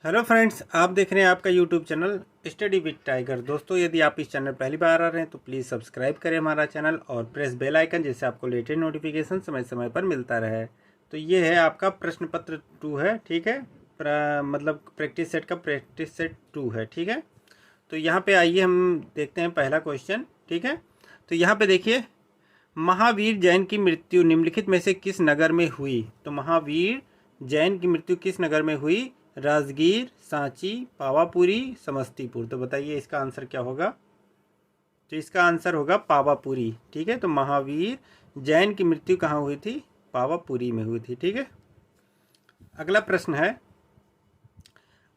Hello friends, आप देख रहे हैं आपका YouTube channel study with tiger. दोस्तों, यदि आप इस चैनल पहली बार आ रहे हैं तो प्लीज़ सब्सक्राइब करें हमारा चैनल और प्रेस बेल आइकन, जिससे आपको लेटेस्ट नोटिफिकेशन समय समय पर मिलता रहे। तो ये है आपका प्रश्न पत्र 2 है, ठीक है। मतलब प्रैक्टिस सेट का प्रैक्टिस सेट 2 है, ठीक है। तो यहाँ पे आइए हम देखते हैं पहला क्वेश्चन, ठीक है। तो यहाँ पे देखिए, महावीर जैन की मृत्यु निम्नलिखित में से किस नगर में हुई? तो महावीर जैन की मृत्यु किस नगर में हुई? राजगीर, सांची, पावापुरी, समस्तीपुर। तो बताइए इसका आंसर क्या होगा? तो इसका आंसर होगा पावापुरी, ठीक है। तो महावीर जैन की मृत्यु कहाँ हुई थी? पावापुरी में हुई थी, ठीक है। अगला प्रश्न है,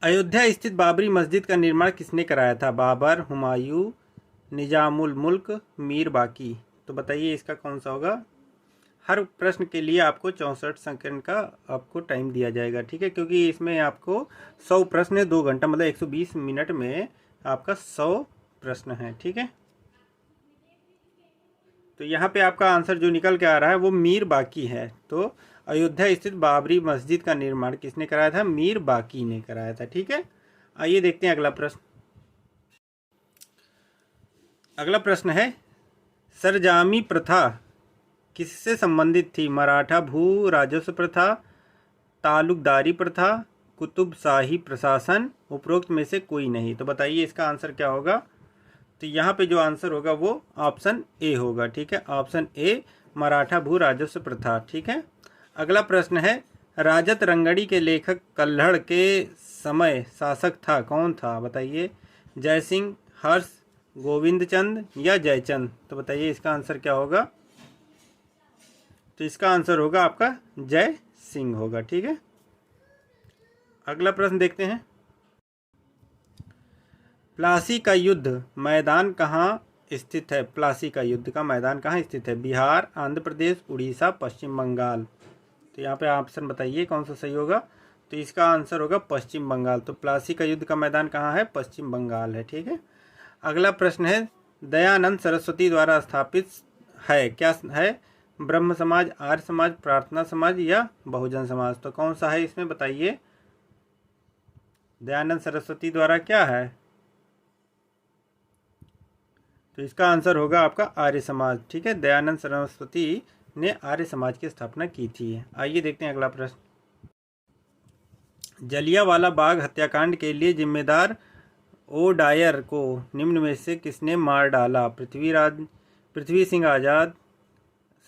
अयोध्या स्थित बाबरी मस्जिद का निर्माण किसने कराया था? बाबर, हुमायूं, निजामुल मुल्क, मीर बाकी। तो बताइए इसका कौन सा होगा? हर प्रश्न के लिए आपको 64 सेकंड का आपको टाइम दिया जाएगा, ठीक है। क्योंकि इसमें आपको 100 प्रश्न है, 2 घंटा मतलब 120 मिनट में आपका 100 प्रश्न है, ठीक है। तो यहाँ पे आपका आंसर जो निकल के आ रहा है वो मीर बाकी है। तो अयोध्या स्थित बाबरी मस्जिद का निर्माण किसने कराया था? मीर बाकी ने कराया था, ठीक है। आइए देखते हैं अगला प्रश्न। अगला प्रश्न है, सरजामी प्रथा किससे संबंधित थी? मराठा भू राजस्व प्रथा, तालुकदारी प्रथा, कुतुबशाही प्रशासन, उपरोक्त में से कोई नहीं। तो बताइए इसका आंसर क्या होगा? तो यहाँ पे जो आंसर होगा वो ऑप्शन ए होगा, ठीक है। ऑप्शन ए, मराठा भू राजस्व प्रथा, ठीक है। अगला प्रश्न है, राजत रंगड़ी के लेखक कल्हड़ के समय शासक था कौन था? बताइए, जयसिंह, हर्ष, गोविंद चंद या जयचंद। तो बताइए इसका आंसर क्या होगा? तो इसका आंसर होगा आपका जय सिंह होगा, ठीक है। अगला प्रश्न देखते हैं, प्लासी का युद्ध मैदान कहाँ स्थित है? प्लासी का युद्ध का मैदान कहाँ स्थित है? बिहार, आंध्र प्रदेश, उड़ीसा, पश्चिम बंगाल। तो यहाँ पे ऑप्शन बताइए कौन सा सही होगा? तो इसका आंसर होगा पश्चिम बंगाल। तो प्लासी का युद्ध का मैदान कहाँ है? पश्चिम बंगाल है, ठीक है। अगला प्रश्न है, दयानंद सरस्वती द्वारा स्थापित है क्या है? ब्रह्म समाज, आर्य समाज, प्रार्थना समाज या बहुजन समाज। तो कौन सा है इसमें बताइए? दयानंद सरस्वती द्वारा क्या है? तो इसका आंसर होगा आपका आर्य समाज, ठीक है। दयानंद सरस्वती ने आर्य समाज की स्थापना की थी। आइए देखते हैं अगला प्रश्न, जलियांवाला बाग हत्याकांड के लिए जिम्मेदार ओ डायर को निम्न में से किसने मार डाला? पृथ्वी सिंह आज़ाद,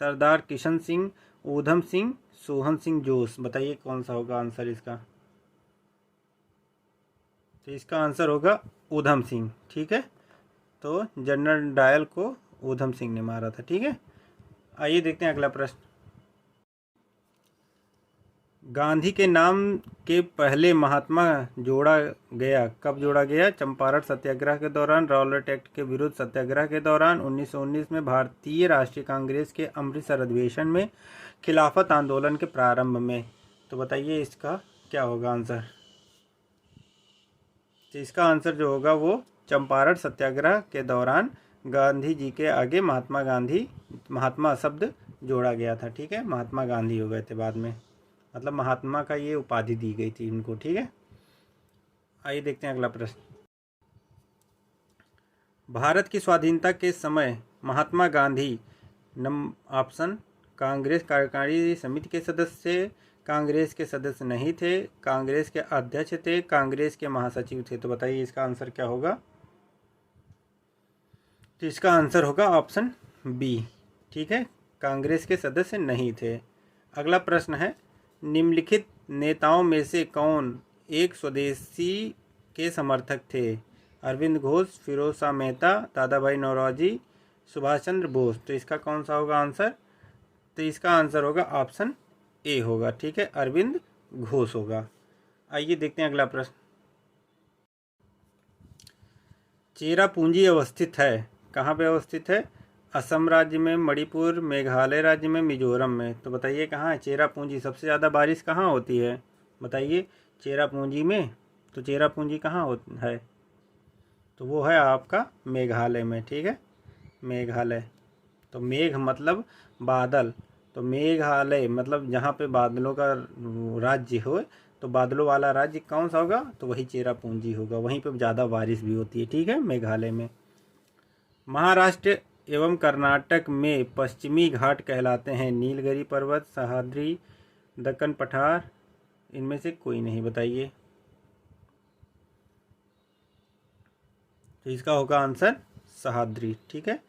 सरदार किशन सिंह, ऊधम सिंह, सोहन सिंह जोश। बताइए कौन सा होगा आंसर इसका? तो इसका आंसर होगा ऊधम सिंह, ठीक है। तो जनरल डायल को ऊधम सिंह ने मारा था, ठीक है। आइए देखते हैं अगला प्रश्न, गांधी के नाम के पहले महात्मा जोड़ा गया कब जोड़ा गया? चंपारण सत्याग्रह के दौरान, रॉलेट एक्ट के विरुद्ध सत्याग्रह के दौरान, 1919 में भारतीय राष्ट्रीय कांग्रेस के अमृतसर अधिवेशन में, खिलाफत आंदोलन के प्रारंभ में। तो बताइए इसका क्या होगा आंसर? तो इसका आंसर जो होगा वो चंपारण सत्याग्रह के दौरान गांधी जी के आगे महात्मा शब्द जोड़ा गया था, ठीक है। महात्मा गांधी हो गए थे बाद में, मतलब महात्मा का ये उपाधि दी गई थी इनको, ठीक है। आइए देखते हैं अगला प्रश्न, भारत की स्वाधीनता के समय महात्मा गांधी ऑप्शन कांग्रेस कार्यकारी समिति के सदस्य, कांग्रेस के सदस्य नहीं थे, कांग्रेस के अध्यक्ष थे, कांग्रेस के महासचिव थे। तो बताइए इसका आंसर क्या होगा? तो इसका आंसर होगा ऑप्शन बी, ठीक है। कांग्रेस के सदस्य नहीं थे। अगला प्रश्न है, निम्नलिखित नेताओं में से कौन एक स्वदेशी के समर्थक थे? अरविंद घोष, फिरोज शाह मेहता, दादा भाई नौरोजी, सुभाष चंद्र बोस। तो इसका कौन सा होगा आंसर? तो इसका आंसर होगा ऑप्शन ए होगा, ठीक है। अरविंद घोष होगा। आइए देखते हैं अगला प्रश्न, चेरापूंजी अवस्थित है कहाँ पे अवस्थित है? असम राज्य में, मणिपुर, मेघालय राज्य में, मिजोरम में। तो बताइए कहाँ है चेरापूंजी? सबसे ज़्यादा बारिश कहाँ होती है? बताइए चेरापूंजी में। तो चेरापूंजी कहाँ है? तो वो है आपका मेघालय में, ठीक है। मेघालय, तो मेघ मतलब बादल, तो मेघालय मतलब जहाँ पे बादलों का राज्य हो, तो तो बादलों वाला राज्य कौन सा होगा? तो वही चेरापूंजी होगा, वहीं पे ज़्यादा बारिश भी होती है, ठीक है, मेघालय में। महाराष्ट्र एवं कर्नाटक में पश्चिमी घाट कहलाते हैं नीलगिरी पर्वत, सह्याद्री, दक्कन पठार, इनमें से कोई नहीं, बताइए। तो इसका होगा आंसर सह्याद्री, ठीक है।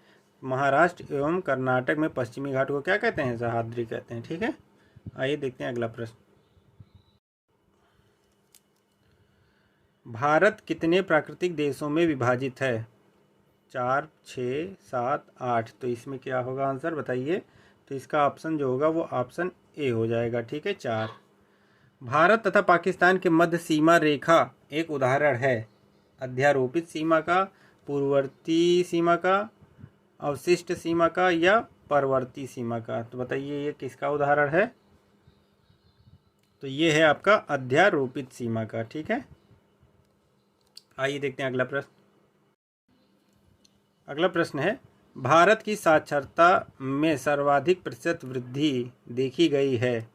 महाराष्ट्र एवं कर्नाटक में पश्चिमी घाट को क्या कहते हैं? सह्याद्री कहते हैं, ठीक है। आइए देखते हैं अगला प्रश्न। भारत कितने प्राकृतिक देशों में विभाजित है? 4, 6, 7, 8। तो इसमें क्या होगा आंसर, बताइए। तो इसका ऑप्शन जो होगा वो ऑप्शन ए हो जाएगा, ठीक है, 4। भारत तथा पाकिस्तान के मध्य सीमा रेखा एक उदाहरण है अध्यारोपित सीमा का, पूर्ववर्ती सीमा का, अवशिष्ट सीमा का या परवर्ती सीमा का? तो बताइए ये किसका उदाहरण है? तो ये है आपका अध्यारोपित सीमा का, ठीक है। आइए देखते हैं अगला प्रश्न। अगला प्रश्न है, भारत की साक्षरता में सर्वाधिक प्रतिशत वृद्धि देखी गई है,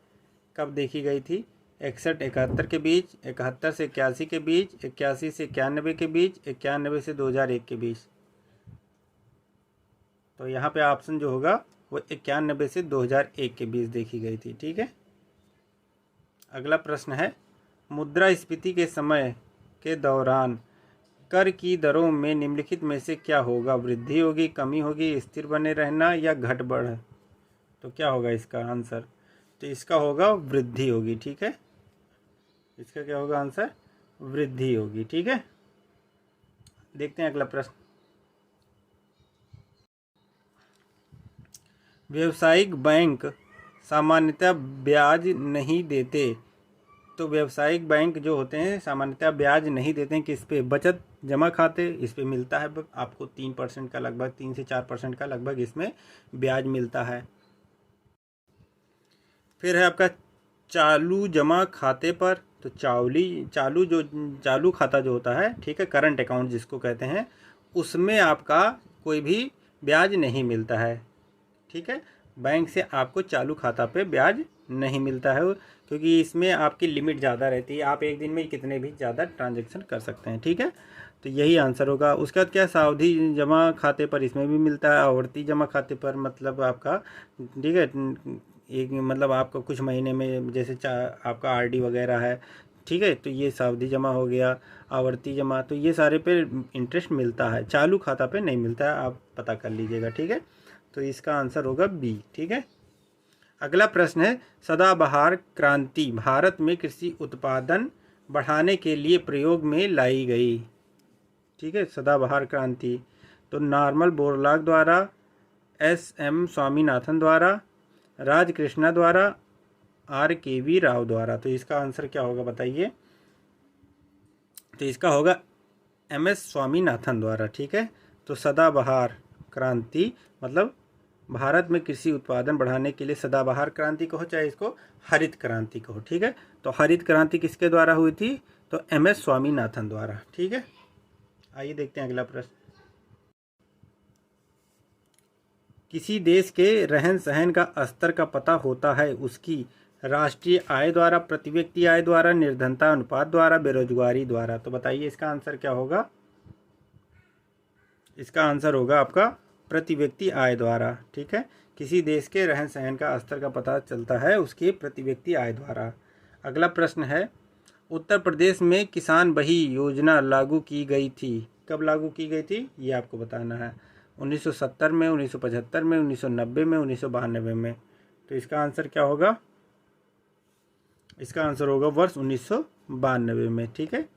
कब देखी गई थी? 61-71 के बीच, 71 से 81 के बीच, 81 से 91 के बीच, 91 से 2001 के बीच। तो यहाँ पे ऑप्शन जो होगा वो 91 से 2001 के बीच देखी गई थी, ठीक है। अगला प्रश्न है, मुद्रास्फीति के समय के दौरान कर की दरों में निम्नलिखित में से क्या होगा? वृद्धि होगी, कमी होगी, स्थिर बने रहना या घट बढ़? तो क्या होगा इसका आंसर? तो इसका होगा वृद्धि होगी, ठीक है। इसका क्या होगा आंसर? वृद्धि होगी, ठीक है। देखते हैं अगला प्रश्न। व्यावसायिक बैंक सामान्यतः ब्याज नहीं देते। तो व्यावसायिक बैंक जो होते हैं सामान्यतः ब्याज नहीं देते हैं, किस पे? बचत जमा खाते, इस पे मिलता है आपको 3% का लगभग, 3 से 4% का लगभग इसमें ब्याज मिलता है। फिर है आपका चालू जमा खाते पर। तो चालू खाता जो होता है, ठीक है, करंट अकाउंट जिसको कहते हैं, उसमें आपका कोई भी ब्याज नहीं मिलता है, ठीक है। बैंक से आपको चालू खाता पे ब्याज नहीं मिलता है, क्योंकि इसमें आपकी लिमिट ज़्यादा रहती है, आप एक दिन में कितने भी ज़्यादा ट्रांजैक्शन कर सकते हैं, ठीक है। तो यही आंसर होगा। उसके बाद क्या, सावधि जमा खाते पर इसमें भी मिलता है, आवर्ती जमा खाते पर मतलब आपका, ठीक है, एक मतलब आपका कुछ महीने में जैसे आपका आरडी वगैरह है, ठीक है, तो ये सावधि जमा हो गया, आवर्ती जमा, तो ये सारे पे इंटरेस्ट मिलता है, चालू खाता पे नहीं मिलता है, आप पता कर लीजिएगा, ठीक है। तो इसका आंसर होगा बी, ठीक है। अगला प्रश्न है, सदाबहार क्रांति भारत में कृषि उत्पादन बढ़ाने के लिए प्रयोग में लाई गई, ठीक है, सदाबहार क्रांति। तो नॉर्मल बोरलॉग द्वारा, SM स्वामीनाथन द्वारा, राजकृष्णा द्वारा, RKV राव द्वारा। तो इसका आंसर क्या होगा, बताइए। तो इसका होगा MS स्वामीनाथन द्वारा, ठीक है। तो सदाबहार क्रांति मतलब भारत में कृषि उत्पादन बढ़ाने के लिए सदाबहार क्रांति कहो चाहे इसको हरित क्रांति कहो, ठीक है। तो हरित क्रांति किसके द्वारा हुई थी? तो MS स्वामीनाथन द्वारा, ठीक है। आइए देखते हैं अगला प्रश्न। किसी देश के रहन सहन का स्तर का पता होता है उसकी राष्ट्रीय आय द्वारा, प्रति व्यक्ति आय द्वारा, निर्धनता अनुपात द्वारा, बेरोजगारी द्वारा। तो बताइए इसका आंसर क्या होगा? इसका आंसर होगा आपका प्रति व्यक्ति आय द्वारा, ठीक है। किसी देश के रहन सहन का स्तर का पता चलता है उसके प्रति व्यक्ति आय द्वारा। अगला प्रश्न है, उत्तर प्रदेश में किसान बही योजना लागू की गई थी, कब लागू की गई थी ये आपको बताना है। 1970 में, 1975 में, 1990 में, 1992 में। तो इसका आंसर क्या होगा? इसका आंसर होगा वर्ष 1992 में, ठीक है।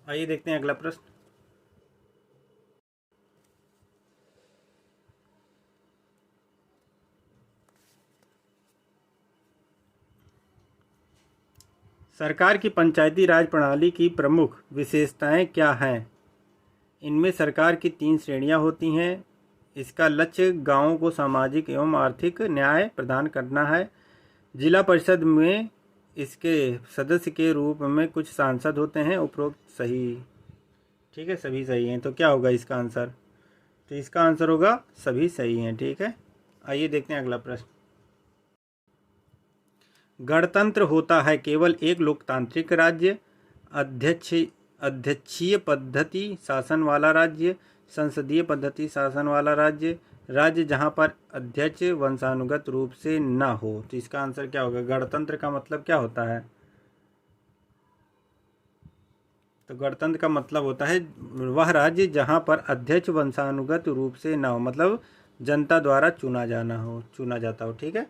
आइए देखते हैं अगला प्रश्न। सरकार की पंचायती राज प्रणाली की प्रमुख विशेषताएं क्या हैं? इनमें सरकार की 3 श्रेणियां होती हैं। इसका लक्ष्य गांवों को सामाजिक एवं आर्थिक न्याय प्रदान करना है। जिला परिषद में इसके सदस्य के रूप में कुछ सांसद होते हैं। उपरोक्त सही, ठीक है, सभी सही हैं। तो क्या होगा इसका आंसर? तो इसका आंसर होगा सभी सही हैं, ठीक है। आइए देखते हैं अगला प्रश्न। गणतंत्र होता है केवल एक लोकतांत्रिक राज्य, अध्यक्षीय पद्धति शासन वाला राज्य, संसदीय पद्धति शासन वाला राज्य, राज्य जहां पर अध्यक्ष वंशानुगत रूप से न हो। तो इसका आंसर क्या होगा? गणतंत्र का मतलब क्या होता है? तो गणतंत्र का मतलब होता है वह राज्य जहां पर अध्यक्ष वंशानुगत रूप से न हो, मतलब जनता द्वारा चुना जाता हो। ठीक है।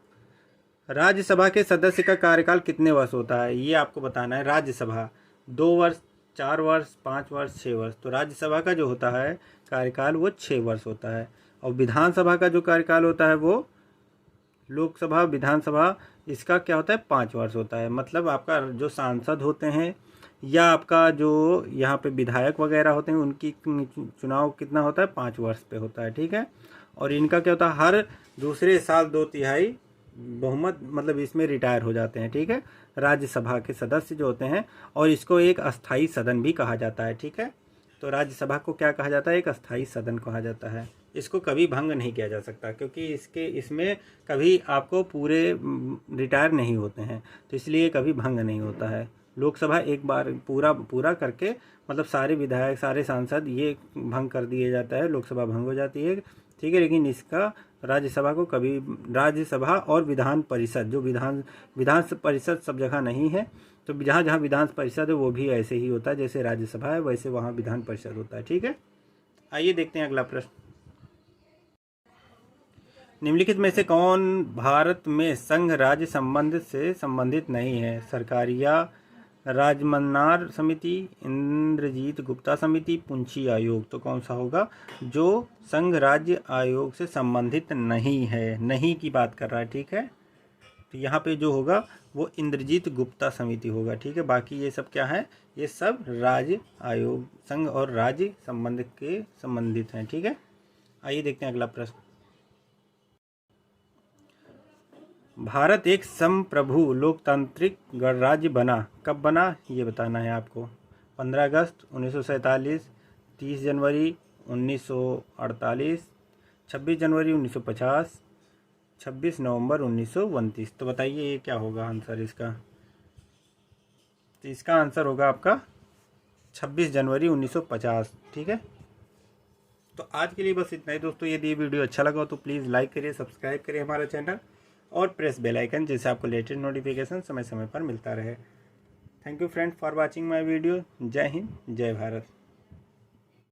राज्यसभा के सदस्य का कार्यकाल कितने वर्ष होता है? ये आपको बताना है। राज्यसभा 2 वर्ष, 4 वर्ष, 5 वर्ष, 6 वर्ष। तो राज्यसभा का जो होता है कार्यकाल वो 6 वर्ष होता है। और विधानसभा का जो कार्यकाल होता है वो, लोकसभा विधानसभा, इसका क्या होता है? 5 वर्ष होता है। मतलब आपका जो सांसद होते हैं या आपका जो यहाँ पे विधायक वगैरह होते हैं उनकी चुनाव कितना होता है? 5 वर्ष पे होता है। ठीक है। और इनका क्या होता है? हर दूसरे साल 2/3 बहुमत, मतलब इसमें रिटायर हो जाते हैं। ठीक है। राज्यसभा के सदस्य जो होते हैं, और इसको एक अस्थाई सदन भी कहा जाता है। ठीक है। तो राज्यसभा को क्या कहा जाता है? एक अस्थाई सदन कहा जाता है। इसको कभी भंग नहीं किया जा सकता, क्योंकि इसमें कभी आपको पूरे रिटायर नहीं होते हैं, तो इसलिए कभी भंग नहीं होता है। लोकसभा एक बार पूरा करके, मतलब सारे विधायक, सारे सांसद ये भंग कर दिए जाता है, लोकसभा भंग हो जाती है। ठीक है। लेकिन इसका राज्यसभा को कभी, राज्यसभा और विधान परिषद, जो विधान परिषद सब जगह नहीं है, तो जहाँ जहाँ विधान परिषद है वो भी ऐसे ही होता है, जैसे राज्यसभा है वैसे वहाँ विधान परिषद होता है। ठीक है। आइए देखते हैं अगला प्रश्न। निम्नलिखित में से कौन भारत में संघ राज्य संबंध से संबंधित नहीं है? सरकारिया, राजमन्नार समिति, इंद्रजीत गुप्ता समिति, पुंछी आयोग। तो कौन सा होगा जो संघ राज्य आयोग से संबंधित नहीं है? नहीं की बात कर रहा है। ठीक है। तो यहाँ पे जो होगा वो इंद्रजीत गुप्ता समिति होगा। ठीक है। बाकी ये सब क्या है? ये सब राज्य आयोग, संघ और राज्य संबंध के संबंधित हैं। ठीक है। आइए देखते हैं अगला प्रश्न। भारत एक संप्रभु लोकतांत्रिक गणराज्य बना, कब बना ये बताना है आपको। 15 अगस्त 1947, 30 जनवरी 1948, 26 जनवरी 1950, 26 नवंबर 1929। तो बताइए ये क्या होगा आंसर इसका? तो इसका आंसर होगा आपका 26 जनवरी 1950। ठीक है। तो आज के लिए बस इतना ही दोस्तों। यदि ये वीडियो अच्छा लगा हो तो प्लीज़ लाइक करिए, सब्सक्राइब करिए हमारा चैनल, और प्रेस बेल आइकन, जिससे आपको लेटेस्ट नोटिफिकेशन समय समय पर मिलता रहे। Thank you friend for watching my video. जय हिंद, जय भारत।